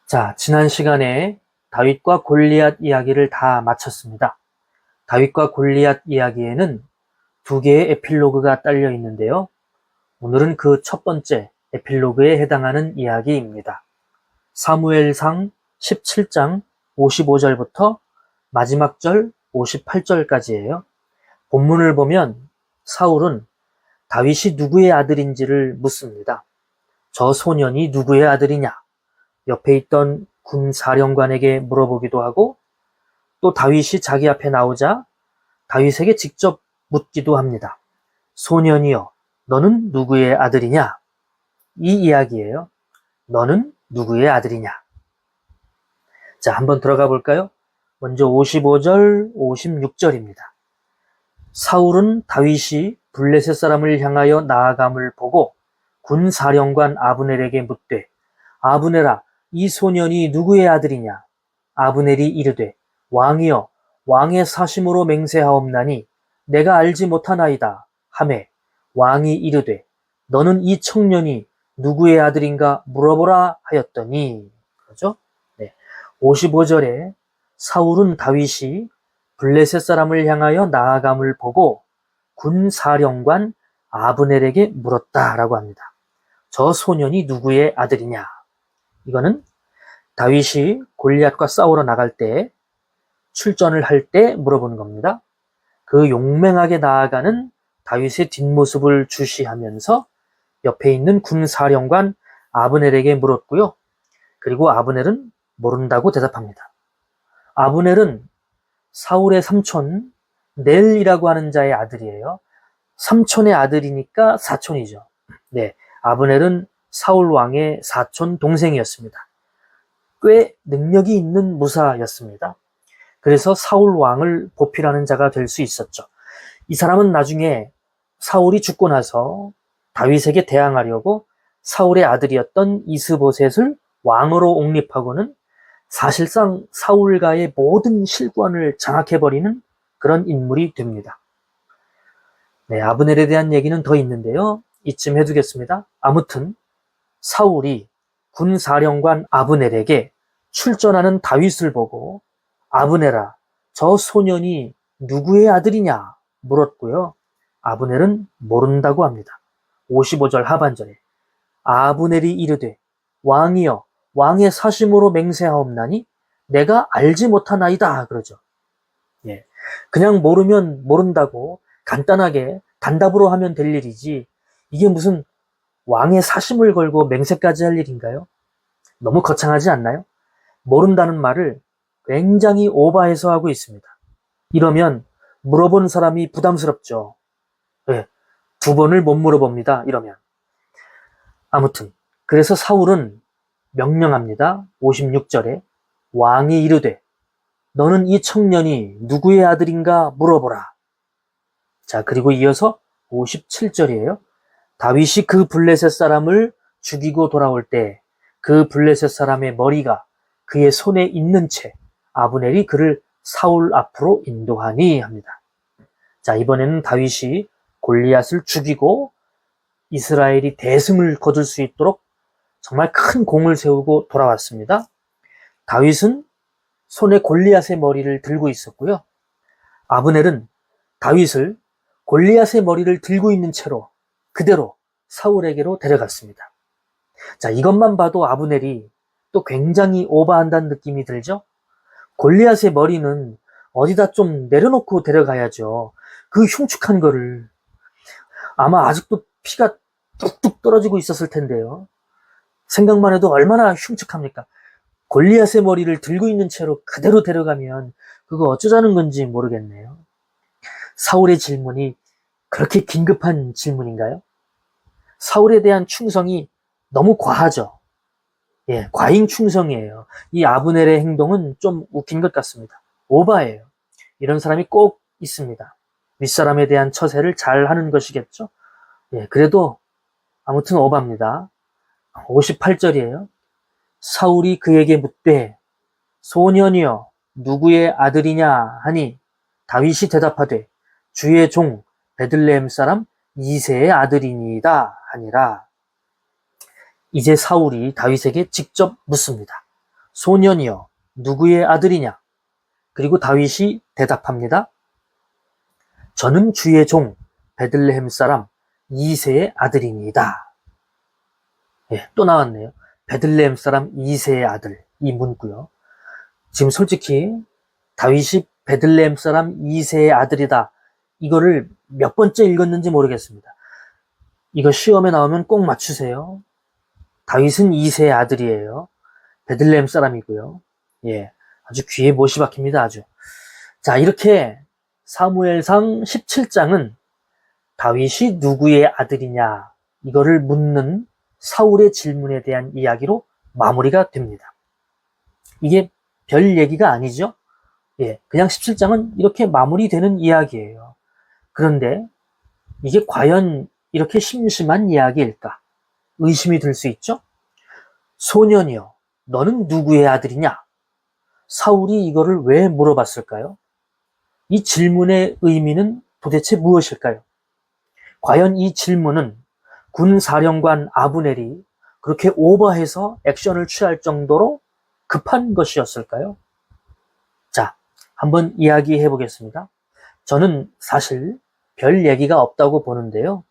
자, 지난 시간에 다윗과 골리앗 이야기를 다 마쳤습니다. 다윗과 골리앗 이야기에는 두 개의 에필로그가 딸려 있는데요. 오늘은 그 첫 번째 에필로그에 해당하는 이야기입니다. 사무엘상 17장 55절부터 마지막 절 58절까지예요. 본문을 보면 사울은 다윗이 누구의 아들인지를 묻습니다. 저 소년이 누구의 아들이냐? 옆에 있던 군사령관에게 물어보기도 하고 또 다윗이 자기 앞에 나오자 다윗에게 직접 묻기도 합니다. 소년이여, 너는 누구의 아들이냐? 이 이야기예요. 너는 누구의 아들이냐? 자, 한번 들어가 볼까요? 먼저 55절, 56절입니다. 사울은 다윗이 블레셋 사람을 향하여 나아감을 보고 군사령관 아브넬에게 묻되, 아브넬아, 이 소년이 누구의 아들이냐? 아브넬이 이르되, 왕이여, 왕의 사심으로 맹세하옵나니 내가 알지 못하나이다 하매, 왕이 이르되, 너는 이 청년이 누구의 아들인가 물어보라 하였더니, 그러죠? 네. 55절에 사울은 다윗이 블레셋 사람을 향하여 나아감을 보고 군사령관 아브넬에게 물었다라고 합니다. 저 소년이 누구의 아들이냐? 이거는 다윗이 골리앗과 싸우러 나갈 때, 출전을 할 때 물어보는 겁니다. 그 용맹하게 나아가는 다윗의 뒷모습을 주시하면서 옆에 있는 군사령관 아브넬에게 물었고요. 그리고 아브넬은 모른다고 대답합니다. 아브넬은 사울의 삼촌 넬이라고 하는 자의 아들이에요. 삼촌의 아들이니까 사촌이죠. 네, 아브넬은 사울 왕의 사촌 동생이었습니다. 꽤 능력이 있는 무사였습니다. 그래서 사울 왕을 보필하는 자가 될 수 있었죠. 이 사람은 나중에 사울이 죽고 나서 다윗에게 대항하려고 사울의 아들이었던 이스보셋을 왕으로 옹립하고는 사실상 사울과의 모든 실권을 장악해버리는 그런 인물이 됩니다. 네, 아브넬에 대한 얘기는 더 있는데요. 이쯤 해두겠습니다. 아무튼 사울이 군사령관 아브넬에게 출전하는 다윗을 보고 아브넬아, 저 소년이 누구의 아들이냐 물었고요. 아브넬은 모른다고 합니다. 55절 하반절에 아브넬이 이르되, 왕이여, 왕의 사심으로 맹세하옵나니 내가 알지 못하나이다 그러죠. 예, 그냥 모르면 모른다고 간단하게 단답으로 하면 될 일이지, 이게 무슨 왕의 사심을 걸고 맹세까지 할 일인가요? 너무 거창하지 않나요? 모른다는 말을 굉장히 오버해서 하고 있습니다. 이러면 물어본 사람이 부담스럽죠. 네, 두 번을 못 물어봅니다. 이러면. 아무튼 그래서 사울은 명령합니다. 56절에 왕이 이르되, 너는 이 청년이 누구의 아들인가 물어보라. 자, 그리고 이어서 57절이에요. 다윗이 그 블레셋 사람을 죽이고 돌아올 때 그 블레셋 사람의 머리가 그의 손에 있는 채 아브넬이 그를 사울 앞으로 인도하니 합니다. 자, 이번에는 다윗이 골리앗을 죽이고 이스라엘이 대승을 거둘 수 있도록 정말 큰 공을 세우고 돌아왔습니다. 다윗은 손에 골리앗의 머리를 들고 있었고요. 아브넬은 다윗을 골리앗의 머리를 들고 있는 채로 그대로 사울에게로 데려갔습니다. 자, 이것만 봐도 아브넬이 또 굉장히 오버한다는 느낌이 들죠? 골리앗의 머리는 어디다 좀 내려놓고 데려가야죠. 그 흉측한 거를. 아마 아직도 피가 뚝뚝 떨어지고 있었을 텐데요. 생각만 해도 얼마나 흉측합니까? 골리앗의 머리를 들고 있는 채로 그대로 데려가면 그거 어쩌자는 건지 모르겠네요. 사울의 질문이 그렇게 긴급한 질문인가요? 사울에 대한 충성이 너무 과하죠. 예, 과잉 충성이에요. 이 아브넬의 행동은 좀 웃긴 것 같습니다. 오바예요. 이런 사람이 꼭 있습니다. 윗사람에 대한 처세를 잘 하는 것이겠죠? 예, 그래도 아무튼 오바입니다. 58절이에요. 사울이 그에게 묻되, 소년이여 누구의 아들이냐 하니 다윗이 대답하되, 주의 종 베들레헴 사람 이새의 아들이니이다 하니라. 이제 사울이 다윗에게 직접 묻습니다. 소년이여 누구의 아들이냐? 그리고 다윗이 대답합니다. 저는 주의 종 베들레헴 사람 이새의 아들입니다. 예, 또 나왔네요. 베들레헴 사람 이새의 아들, 이 문구요. 지금 솔직히 다윗이 베들레헴 사람 이새의 아들이다, 이거를 몇 번째 읽었는지 모르겠습니다. 이거 시험에 나오면 꼭 맞추세요. 다윗은 이새의 아들이에요. 베들레헴 사람이고요. 예, 아주 귀에 못이 박힙니다. 아주. 자, 이렇게 사무엘상 17장은 다윗이 누구의 아들이냐, 이거를 묻는 사울의 질문에 대한 이야기로 마무리가 됩니다. 이게 별 얘기가 아니죠? 예, 그냥 17장은 이렇게 마무리되는 이야기예요. 그런데 이게 과연 이렇게 심심한 이야기일까? 의심이 들 수 있죠? 소년이여, 너는 누구의 아들이냐? 사울이 이거를 왜 물어봤을까요? 이 질문의 의미는 도대체 무엇일까요? 과연 이 질문은 군사령관 아브넬이 그렇게 오버해서 액션을 취할 정도로 급한 것이었을까요? 자, 한번 이야기해 보겠습니다. 저는 사실 별 얘기가 없다고 보는데요.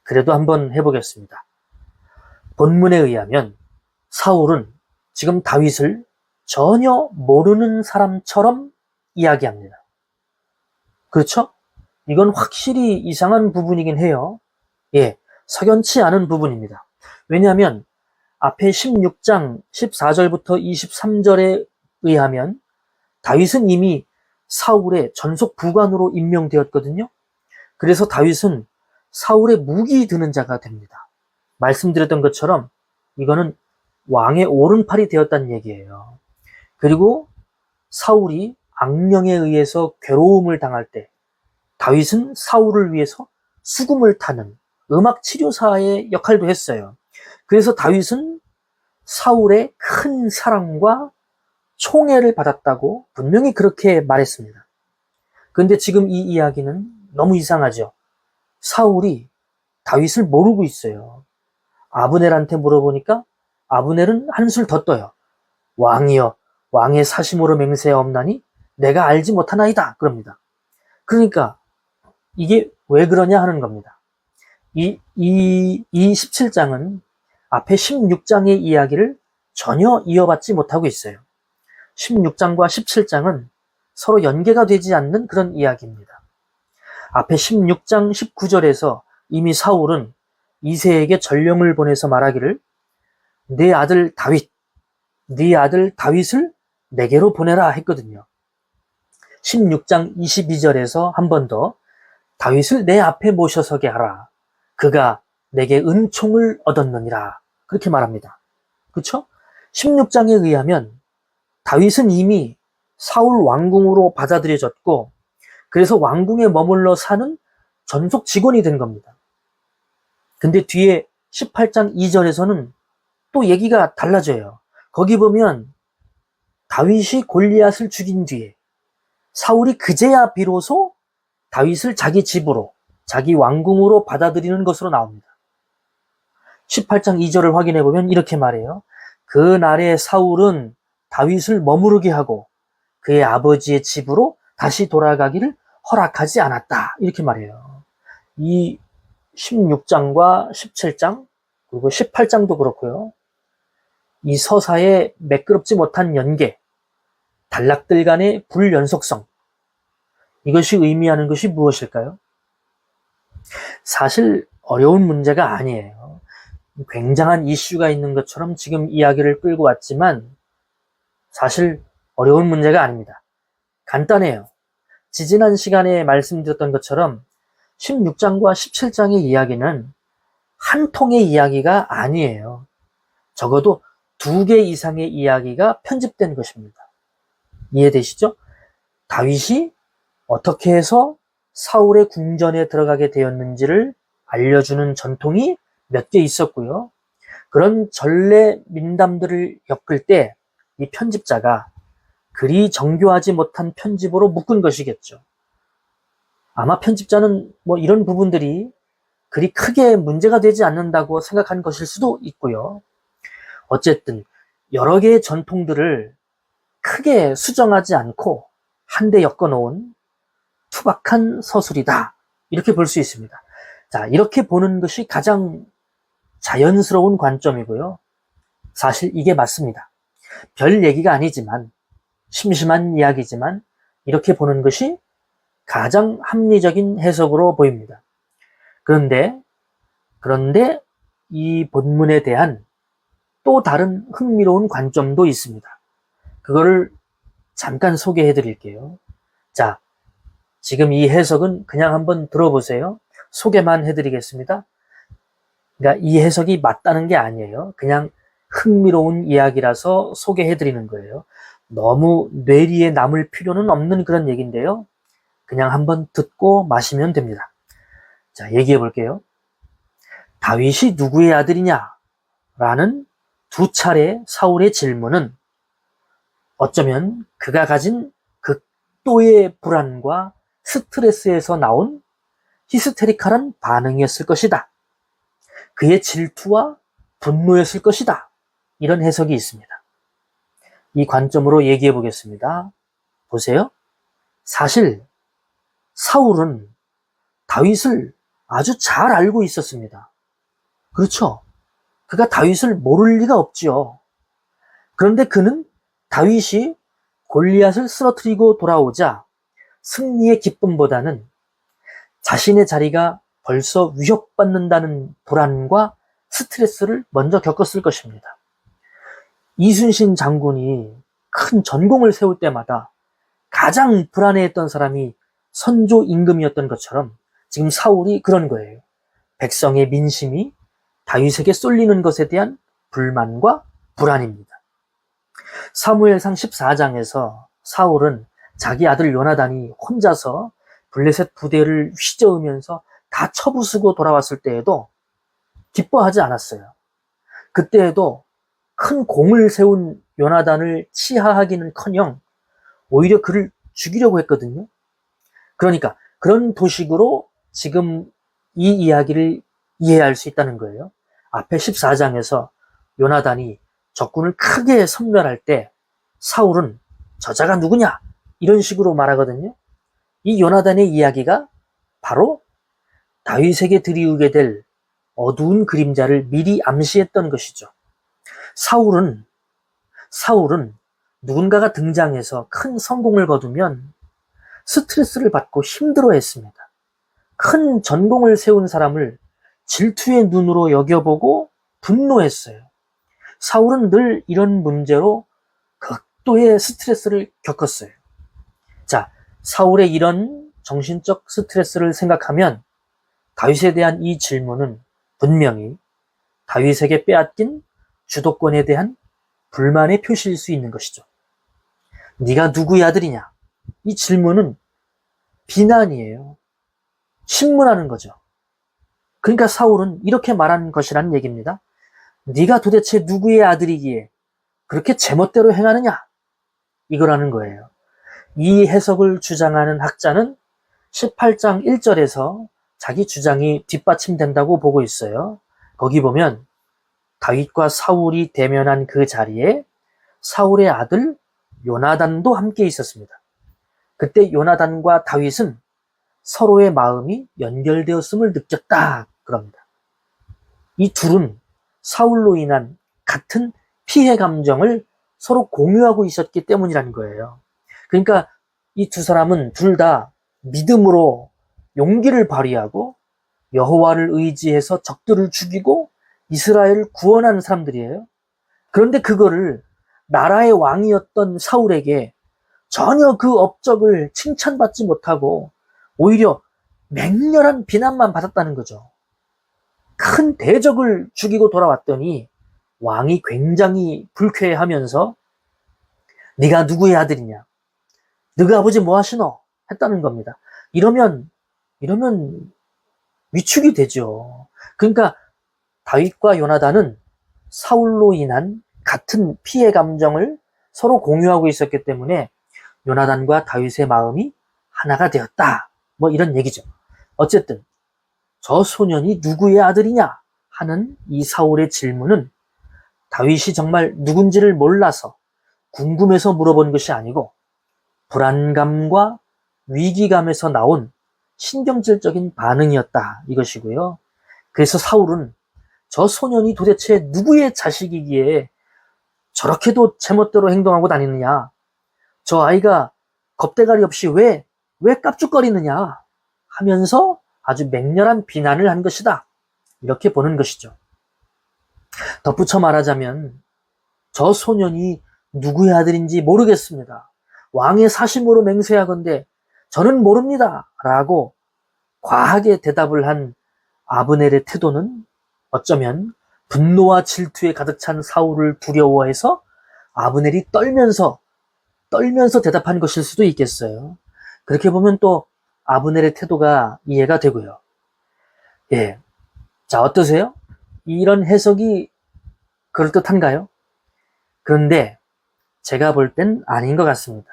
그래도 한번 해보겠습니다. 본문에 의하면 사울은 지금 다윗을 전혀 모르는 사람처럼 이야기합니다. 그렇죠? 이건 확실히 이상한 부분이긴 해요. 예, 석연치 않은 부분입니다. 왜냐하면 앞에 16장 14절부터 23절에 의하면 다윗은 이미 사울의 전속 부관으로 임명되었거든요. 그래서 다윗은 사울의 무기 드는 자가 됩니다. 말씀드렸던 것처럼 이거는 왕의 오른팔이 되었다는 얘기예요. 그리고 사울이 악령에 의해서 괴로움을 당할 때 다윗은 사울을 위해서 수금을 타는 음악 치료사의 역할도 했어요. 그래서 다윗은 사울의 큰 사랑과 총애를 받았다고 분명히 그렇게 말했습니다. 그런데 지금 이 이야기는 너무 이상하죠. 사울이 다윗을 모르고 있어요. 아브넬한테 물어보니까 아브넬은 한술 더 떠요. 왕이여, 왕의 사심으로 맹세하옵나니 내가 알지 못하나이다, 그럽니다. 그러니까 이게 왜 그러냐 하는 겁니다. 이 17장은 앞에 16장의 이야기를 전혀 이어받지 못하고 있어요. 16장과 17장은 서로 연계가 되지 않는 그런 이야기입니다. 앞에 16장 19절에서 이미 사울은 이새에게 전령을 보내서 말하기를 네 아들 다윗을 내게로 보내라 했거든요. 16장 22절에서 한 번 더 다윗을 내 앞에 모셔서게 하라. 그가 내게 은총을 얻었느니라. 그렇게 말합니다. 그렇죠? 16장에 의하면 다윗은 이미 사울 왕궁으로 받아들여졌고 그래서 왕궁에 머물러 사는 전속 직원이 된 겁니다. 근데 뒤에 18장 2절에서는 또 얘기가 달라져요. 거기 보면 다윗이 골리앗을 죽인 뒤에 사울이 그제야 비로소 다윗을 자기 집으로, 자기 왕궁으로 받아들이는 것으로 나옵니다. 18장 2절을 확인해 보면 이렇게 말해요. 그날에 사울은 다윗을 머무르게 하고 그의 아버지의 집으로 다시 돌아가기를 허락하지 않았다. 이렇게 말해요. 이 16장과 17장 그리고 18장도 그렇고요. 이 서사의 매끄럽지 못한 연계, 단락들 간의 불연속성, 이것이 의미하는 것이 무엇일까요? 사실 어려운 문제가 아니에요. 굉장한 이슈가 있는 것처럼 지금 이야기를 끌고 왔지만 사실 어려운 문제가 아닙니다. 간단해요. 지지난 시간에 말씀드렸던 것처럼 16장과 17장의 이야기는 한 통의 이야기가 아니에요. 적어도 2개 이상의 이야기가 편집된 것입니다. 이해되시죠? 다윗이 어떻게 해서 사울의 궁전에 들어가게 되었는지를 알려주는 전통이 몇 개 있었고요. 그런 전래 민담들을 엮을 때 이 편집자가 그리 정교하지 못한 편집으로 묶은 것이겠죠. 아마 편집자는 이런 부분들이 그리 크게 문제가 되지 않는다고 생각한 것일 수도 있고요. 어쨌든 여러 개의 전통들을 크게 수정하지 않고 한데 엮어놓은 투박한 서술이다. 이렇게 볼 수 있습니다. 자, 이렇게 보는 것이 가장 자연스러운 관점이고요. 사실 이게 맞습니다. 별 얘기가 아니지만, 심심한 이야기지만 이렇게 보는 것이 가장 합리적인 해석으로 보입니다. 그런데 이 본문에 대한 또 다른 흥미로운 관점도 있습니다. 그거를 잠깐 소개해 드릴게요. 자, 지금 이 해석은 그냥 한번 들어보세요. 소개만 해드리겠습니다. 그러니까 이 해석이 맞다는 게 아니에요. 그냥 흥미로운 이야기라서 소개해 드리는 거예요. 너무 뇌리에 남을 필요는 없는 그런 얘기인데요. 그냥 한번 듣고 마시면 됩니다. 자, 얘기해 볼게요. 다윗이 누구의 아들이냐? 라는 두 차례 사울의 질문은 어쩌면 그가 가진 극도의 불안과 스트레스에서 나온 히스테리컬한 반응이었을 것이다. 그의 질투와 분노였을 것이다. 이런 해석이 있습니다. 이 관점으로 얘기해 보겠습니다. 보세요. 사실 사울은 다윗을 아주 잘 알고 있었습니다. 그렇죠? 그가 다윗을 모를 리가 없지요. 그런데 그는 다윗이 골리앗을 쓰러뜨리고 돌아오자 승리의 기쁨보다는 자신의 자리가 벌써 위협받는다는 불안과 스트레스를 먼저 겪었을 것입니다. 이순신 장군이 큰 전공을 세울 때마다 가장 불안해했던 사람이 선조 임금이었던 것처럼 지금 사울이 그런 거예요. 백성의 민심이 다윗에게 쏠리는 것에 대한 불만과 불안입니다. 사무엘상 14장에서 사울은 자기 아들 요나단이 혼자서 블레셋 부대를 휘저으면서 다 쳐부수고 돌아왔을 때에도 기뻐하지 않았어요. 그때에도 큰 공을 세운 요나단을 치하하기는커녕 오히려 그를 죽이려고 했거든요. 그러니까 그런 도식으로 지금 이 이야기를 이해할 수 있다는 거예요. 앞에 14장에서 요나단이 적군을 크게 섬멸할 때 사울은 저자가 누구냐? 이런 식으로 말하거든요. 이 요나단의 이야기가 바로 다윗에게 들이우게 될 어두운 그림자를 미리 암시했던 것이죠. 사울은 누군가가 등장해서 큰 성공을 거두면 스트레스를 받고 힘들어했습니다. 큰 전공을 세운 사람을 질투의 눈으로 여겨보고 분노했어요. 사울은 늘 이런 문제로 극도의 스트레스를 겪었어요. 자, 사울의 이런 정신적 스트레스를 생각하면 다윗에 대한 이 질문은 분명히 다윗에게 빼앗긴 주도권에 대한 불만의 표시일 수 있는 것이죠. 네가 누구의 아들이냐? 이 질문은 비난이에요. 신문하는 거죠. 그러니까 사울은 이렇게 말하는 것이라는 얘기입니다. 네가 도대체 누구의 아들이기에 그렇게 제멋대로 행하느냐? 이거라는 거예요. 이 해석을 주장하는 학자는 18장 1절에서 자기 주장이 뒷받침된다고 보고 있어요. 거기 보면 다윗과 사울이 대면한 그 자리에 사울의 아들 요나단도 함께 있었습니다. 그때 요나단과 다윗은 서로의 마음이 연결되었음을 느꼈다 그럽니다. 이 둘은 사울로 인한 같은 피해 감정을 서로 공유하고 있었기 때문이라는 거예요. 그러니까 이 두 사람은 둘 다 믿음으로 용기를 발휘하고 여호와를 의지해서 적들을 죽이고 이스라엘을 구원한 사람들이에요. 그런데 그거를 나라의 왕이었던 사울에게 전혀 그 업적을 칭찬받지 못하고 오히려 맹렬한 비난만 받았다는 거죠. 큰 대적을 죽이고 돌아왔더니 왕이 굉장히 불쾌해하면서 네가 누구의 아들이냐? 너희 아버지 뭐 하시노? 했다는 겁니다. 이러면 위축이 되죠. 그러니까 다윗과 요나단은 사울로 인한 같은 피해 감정을 서로 공유하고 있었기 때문에 요나단과 다윗의 마음이 하나가 되었다. 뭐 이런 얘기죠. 어쨌든 저 소년이 누구의 아들이냐 하는 이 사울의 질문은 다윗이 정말 누군지를 몰라서 궁금해서 물어본 것이 아니고 불안감과 위기감에서 나온 신경질적인 반응이었다 이것이고요. 그래서 사울은 저 소년이 도대체 누구의 자식이기에 저렇게도 제멋대로 행동하고 다니느냐, 저 아이가 겁대가리 없이 왜 깝죽거리느냐 하면서 아주 맹렬한 비난을 한 것이다, 이렇게 보는 것이죠. 덧붙여 말하자면 저 소년이 누구의 아들인지 모르겠습니다, 왕의 사심으로 맹세하건대 저는 모릅니다 라고 과하게 대답을 한 아브넬의 태도는 어쩌면 분노와 질투에 가득 찬 사울을 두려워해서 아브넬이 떨면서 대답한 것일 수도 있겠어요. 그렇게 보면 또 아브넬의 태도가 이해가 되고요. 예. 자, 어떠세요? 이런 해석이 그럴듯한가요? 그런데 제가 볼 땐 아닌 것 같습니다.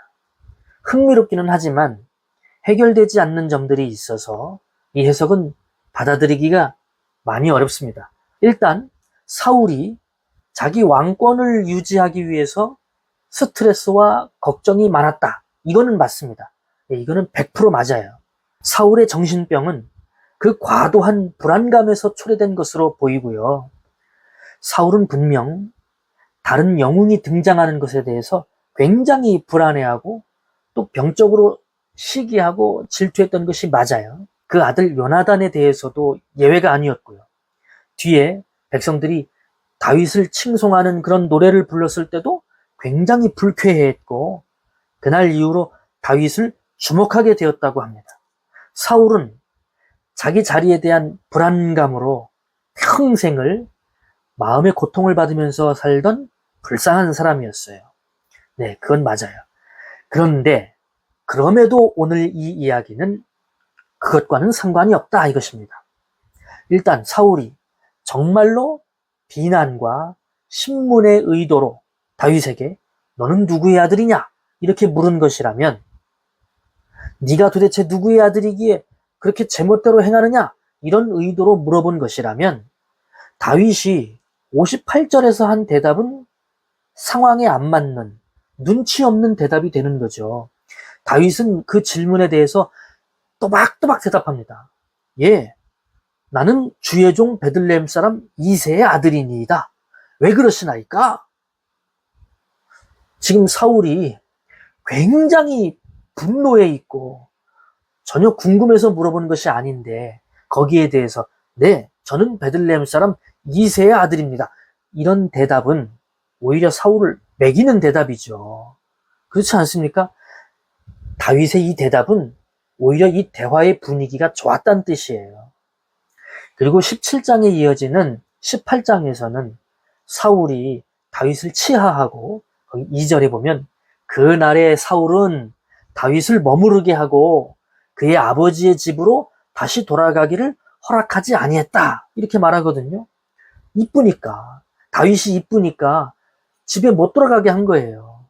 흥미롭기는 하지만 해결되지 않는 점들이 있어서 이 해석은 받아들이기가 많이 어렵습니다. 일단 사울이 자기 왕권을 유지하기 위해서 스트레스와 걱정이 많았다, 이거는 맞습니다. 이거는 100% 맞아요. 사울의 정신병은 그 과도한 불안감에서 초래된 것으로 보이고요. 사울은 분명 다른 영웅이 등장하는 것에 대해서 굉장히 불안해하고 또 병적으로 시기하고 질투했던 것이 맞아요. 그 아들 요나단에 대해서도 예외가 아니었고요. 뒤에 백성들이 다윗을 칭송하는 그런 노래를 불렀을 때도 굉장히 불쾌해했고 그날 이후로 다윗을 주목하게 되었다고 합니다. 사울은 자기 자리에 대한 불안감으로 평생을 마음의 고통을 받으면서 살던 불쌍한 사람이었어요. 네, 그건 맞아요. 그런데 그럼에도 오늘 이 이야기는 그것과는 상관이 없다 이것입니다. 일단 사울이 정말로 비난과 신문의 의도로 다윗에게 너는 누구의 아들이냐 이렇게 물은 것이라면, 네가 도대체 누구의 아들이기에 그렇게 제멋대로 행하느냐 이런 의도로 물어본 것이라면 다윗이 58절에서 한 대답은 상황에 안 맞는 눈치 없는 대답이 되는 거죠. 다윗은 그 질문에 대해서 또박또박 대답합니다. 예, 나는 주의 종 베들레헴 사람 이새의 아들이니이다. 왜 그러시나이까? 지금 사울이 굉장히 분노해 있고 전혀 궁금해서 물어보는 것이 아닌데 거기에 대해서 네, 저는 베들레헴 사람 이새의 아들입니다, 이런 대답은 오히려 사울을 매기는 대답이죠. 그렇지 않습니까? 다윗의 이 대답은 오히려 이 대화의 분위기가 좋았다는 뜻이에요. 그리고 17장에 이어지는 18장에서는 사울이 다윗을 치하하고 2절에 보면 그날의 사울은 다윗을 머무르게 하고 그의 아버지의 집으로 다시 돌아가기를 허락하지 아니했다 이렇게 말하거든요. 이쁘니까, 다윗이 이쁘니까 집에 못 돌아가게 한 거예요.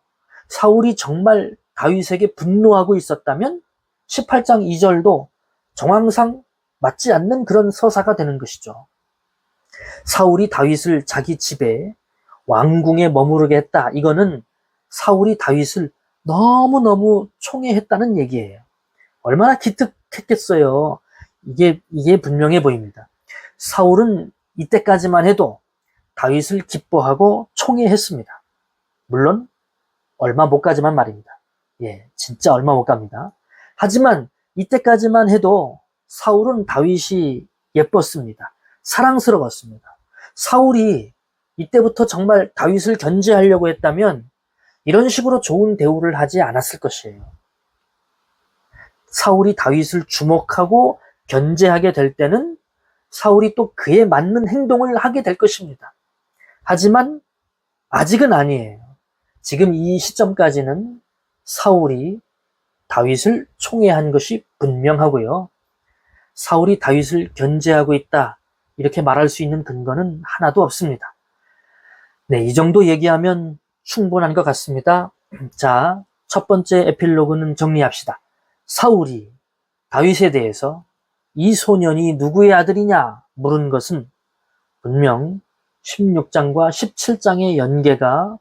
사울이 정말 다윗에게 분노하고 있었다면 18장 2절도 정황상 맞지 않는 그런 서사가 되는 것이죠. 사울이 다윗을 자기 집에 왕궁에 머무르게 했다, 이거는 사울이 다윗을 너무너무 총애했다는 얘기예요. 얼마나 기특했겠어요. 이게 분명해 보입니다. 사울은 이때까지만 해도 다윗을 기뻐하고 총애했습니다. 물론 얼마 못 가지만 말입니다. 예, 진짜 얼마 못 갑니다. 하지만 이때까지만 해도 사울은 다윗이 예뻤습니다. 사랑스러웠습니다. 사울이 이때부터 정말 다윗을 견제하려고 했다면 이런 식으로 좋은 대우를 하지 않았을 것이에요. 사울이 다윗을 주목하고 견제하게 될 때는 사울이 또 그에 맞는 행동을 하게 될 것입니다. 하지만 아직은 아니에요. 지금 이 시점까지는 사울이 다윗을 총애한 것이 분명하고요. 사울이 다윗을 견제하고 있다 이렇게 말할 수 있는 근거는 하나도 없습니다. 네, 이 정도 얘기하면 충분한 것 같습니다. 자, 첫 번째 에필로그는 정리합시다. 사울이 다윗에 대해서 이 소년이 누구의 아들이냐 물은 것은 분명 16장과 17장의 연계가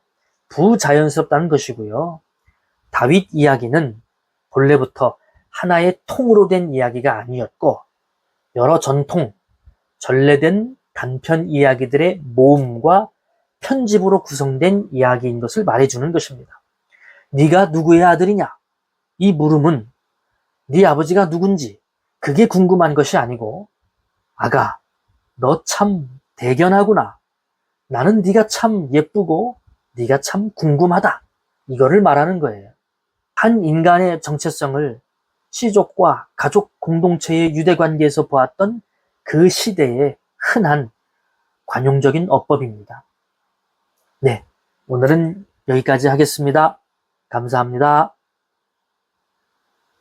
부자연스럽다는 것이고요. 다윗 이야기는 본래부터 하나의 통으로 된 이야기가 아니었고 여러 전통, 전래된 단편 이야기들의 모음과 편집으로 구성된 이야기인 것을 말해주는 것입니다. 네가 누구의 아들이냐? 이 물음은 네 아버지가 누군지 그게 궁금한 것이 아니고 아가, 너 참 대견하구나. 나는 네가 참 예쁘고 네가 참 궁금하다. 이거를 말하는 거예요. 한 인간의 정체성을 시족과 가족 공동체의 유대관계에서 보았던 그 시대의 흔한 관용적인 어법입니다. 네, 오늘은 여기까지 하겠습니다. 감사합니다.